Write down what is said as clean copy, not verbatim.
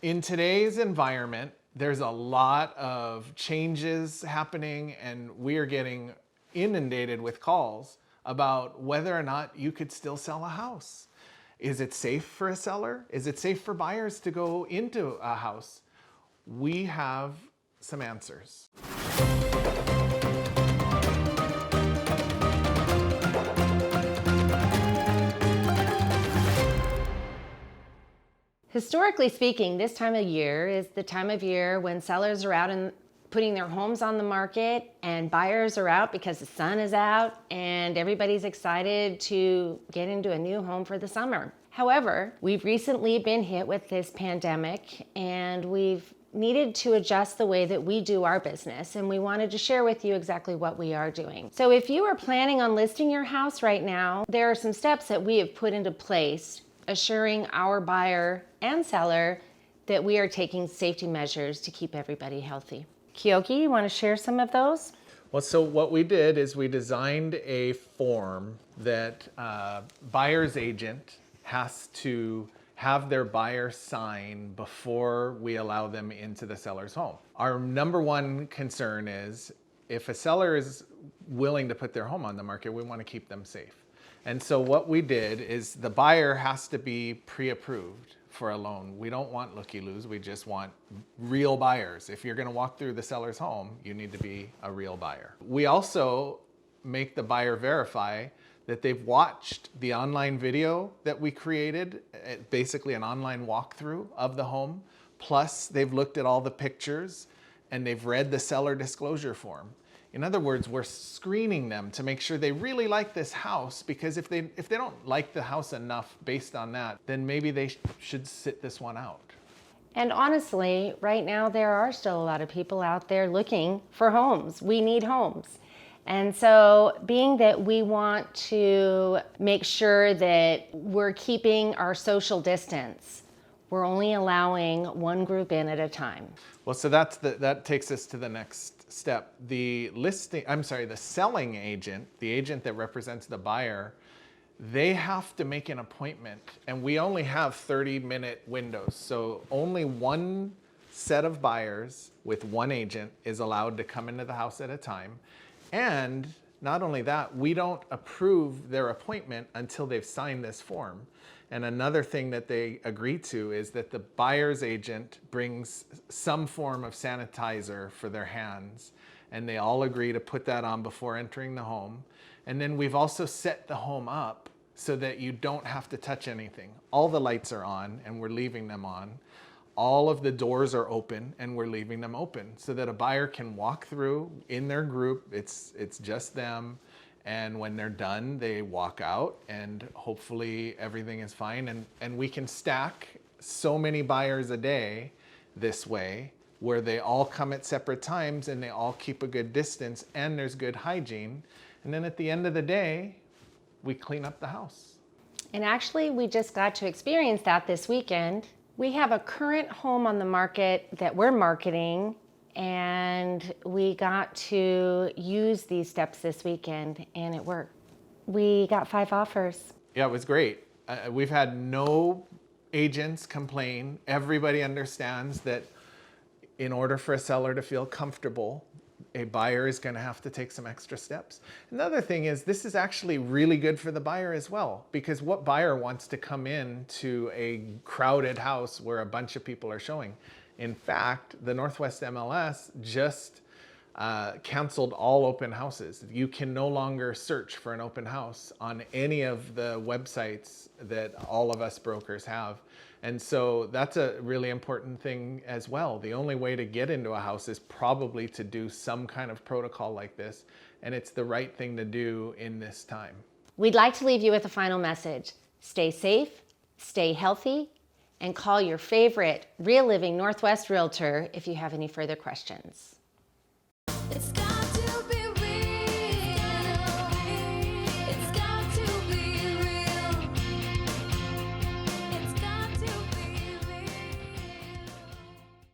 In today's environment, there's a lot of changes happening, and we are getting inundated with calls about whether or not you could still sell a house. Is it safe for a seller? Is it safe for buyers to go into a house? We have some answers. Historically speaking, this time of year is the time of year when sellers are out and putting their homes on the market and buyers are out because the sun is out and everybody's excited to get into a new home for the summer. However, we've recently been hit with this pandemic and we've needed to adjust the way that we do our business, and we wanted to share with you exactly what we are doing. So if you are planning on listing your house right now, there are some steps that we have put into place assuring our buyer and seller that we are taking safety measures to keep everybody healthy. Keoki, you want to share some of those? Well, so what we did is we designed a form that buyer's agent has to have their buyer sign before we allow them into the seller's home. Our number one concern is if a seller is willing to put their home on the market, we want to keep them safe. And so what we did is the buyer has to be pre-approved for a loan. We don't want looky-loos, we just want real buyers. If you're gonna walk through the seller's home, you need to be a real buyer. We also make the buyer verify that they've watched the online video that we created, basically an online walkthrough of the home, plus they've looked at all the pictures and they've read the seller disclosure form. In other words, we're screening them to make sure they really like this house, because if they don't like the house enough based on that, then maybe they should sit this one out. And honestly, right now there are still a lot of people out there looking for homes. We need homes. And so being that we want to make sure that we're keeping our social distance, we're only allowing one group in at a time. Well, so that takes us to the next step. The selling agent, the agent that represents the buyer, they have to make an appointment, and we only have 30-minute windows. So only one set of buyers with one agent is allowed to come into the house at a time. And not only that, we don't approve their appointment until they've signed this form. And another thing that they agree to is that the buyer's agent brings some form of sanitizer for their hands, and they all agree to put that on before entering the home. And then we've also set the home up so that you don't have to touch anything. All the lights are on, and we're leaving them on. All of the doors are open, and we're leaving them open so that a buyer can walk through in their group. It's just them. And when they're done, they walk out, and hopefully everything is fine. And we can stack so many buyers a day this way, where they all come at separate times and they all keep a good distance and there's good hygiene. And then at the end of the day, we clean up the house. And actually, we just got to experience that this weekend. We have a current home on the market that we're marketing, and we got to use these steps this weekend, and it worked. We got 5 offers. Yeah, it was great. We've had no agents complain. Everybody understands that in order for a seller to feel comfortable, a buyer is going to have to take some extra steps. Another thing is, this is actually really good for the buyer as well, because what buyer wants to come in to a crowded house where a bunch of people are showing? In fact, the Northwest MLS just canceled all open houses. You can no longer search for an open house on any of the websites that all of us brokers have. And so that's a really important thing as well. The only way to get into a house is probably to do some kind of protocol like this, and it's the right thing to do in this time. We'd like to leave you with a final message. Stay safe, stay healthy, and call your favorite Real Living Northwest Realtor if you have any further questions.